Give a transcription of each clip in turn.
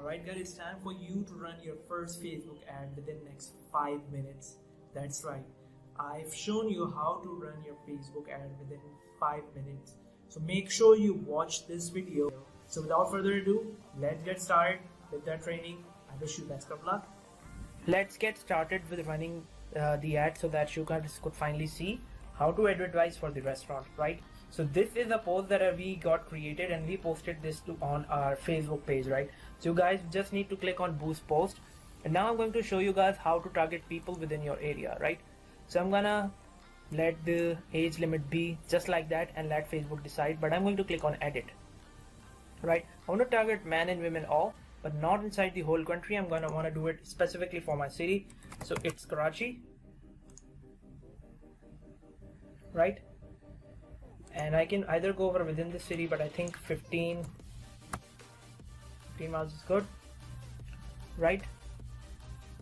Alright guys, it's time for you to run your first Facebook ad within next 5 minutes. That's right. I've shown you how to run your Facebook ad within 5 minutes. So make sure you watch this video. So without further ado, let's get started with that training. I wish you best of luck. Let's get started with running the ad so that you guys could finally see how to advertise for the restaurant, right? So this is a post that we got created and we posted this on our Facebook page, right? So you guys just need to click on boost post, and now I'm going to show you guys how to target people within your area, right? So I'm gonna let the age limit be just like that and let Facebook decide, but I'm going to click on edit, right? I want to target men and women all, but not inside the whole country. I'm gonna want to do it specifically for my city. So it's Karachi, right? And I can either go over within the city, but I think 15 miles is good, right?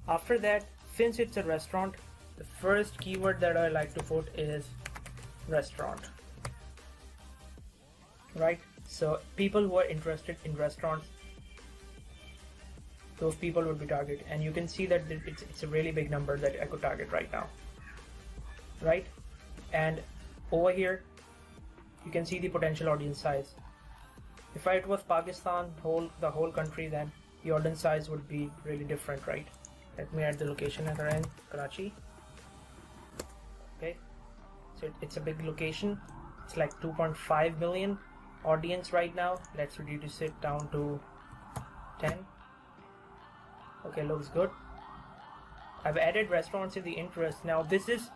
After that, since it's a restaurant, the first keyword that I like to put is restaurant, right? So people who are interested in restaurants, those people would be targeted, and you can see that it's a really big number that I could target right now, right? And over here you can see the potential audience size. If it was Pakistan, the whole country, then the audience size would be really different, right? Let me add the location again, Karachi. Okay, so it's a big location. It's like 2.5 million audience right now. Let's reduce it down to 10. Okay, looks good. I've added restaurants in the interest. Now this is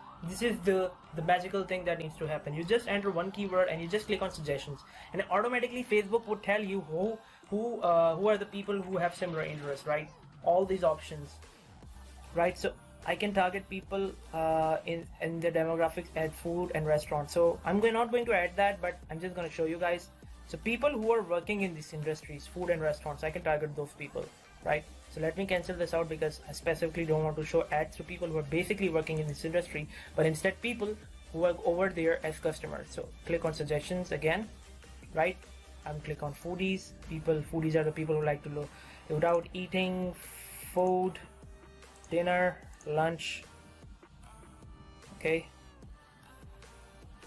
the magical thing that needs to happen. You just enter one keyword and you just click on suggestions, and automatically Facebook would tell you who are the people who have similar interests, right? All these options, right? So I can target people in the demographics at food and restaurants. So I'm not going to add that, but I'm just going to show you guys. So people who are working in these industries, food and restaurants, I can target those people, right? So let me cancel this out because I specifically don't want to show ads to people who are basically working in this industry, but instead people who are over there as customers. So click on suggestions again, right? I'm click on foodies. Foodies are the people who like to look without eating, food, dinner, lunch, okay,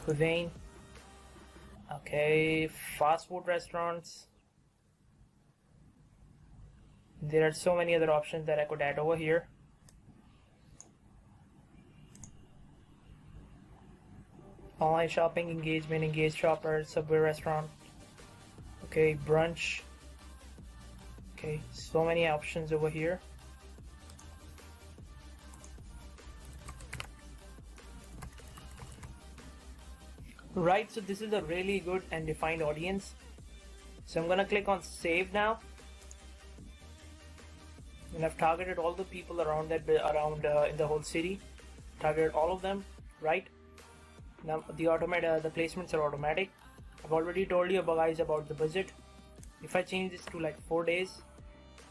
cuisine, okay, fast food restaurants. There are so many other options that I could add over here. Online shopping, engagement, engaged shoppers, Subway restaurant, okay, brunch, okay, so many options over here. Right, so this is a really good and defined audience. So I'm gonna click on save now. And I've targeted all the people around in the whole city. Targeted all of them, right? Now the placements are automatic. I've already told you guys about the budget. If I change this to like 4 days,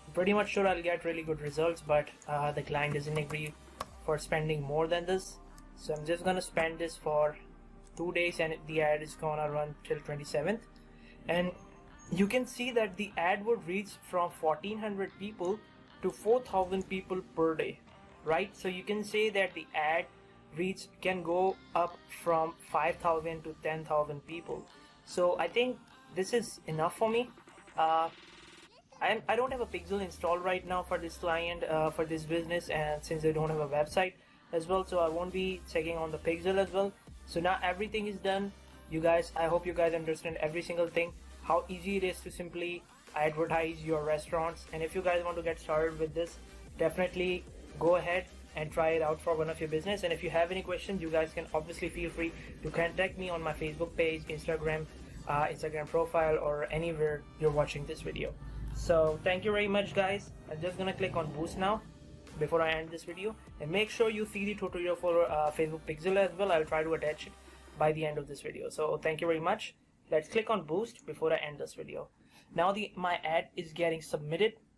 I'm pretty much sure I'll get really good results, but the client doesn't agree for spending more than this. So I'm just gonna spend this for 2 days, and the ad is gonna run till 27th. And you can see that the ad would reach from 1400 people to 4000 people per day, right? So you can say that the ad reach can go up from 5000 to 10,000 people. So I think this is enough for me. I don't have a pixel installed right now for this client, for this business, and since they don't have a website as well, so I won't be checking on the pixel as well. So now everything is done, you guys. I hope you guys understand every single thing, how easy it is to simply advertise your restaurants. And if you guys want to get started with this, definitely go ahead and try it out for one of your business. And if you have any questions, you guys can obviously feel free to contact me on my Facebook page, Instagram profile, or anywhere you're watching this video. So thank you very much, guys. I'm just gonna click on boost now before I end this video, and make sure you see the tutorial for Facebook pixel as well. I'll try to attach it by the end of this video. So thank you very much. Let's click on boost before I end this video. Now my ad is getting submitted,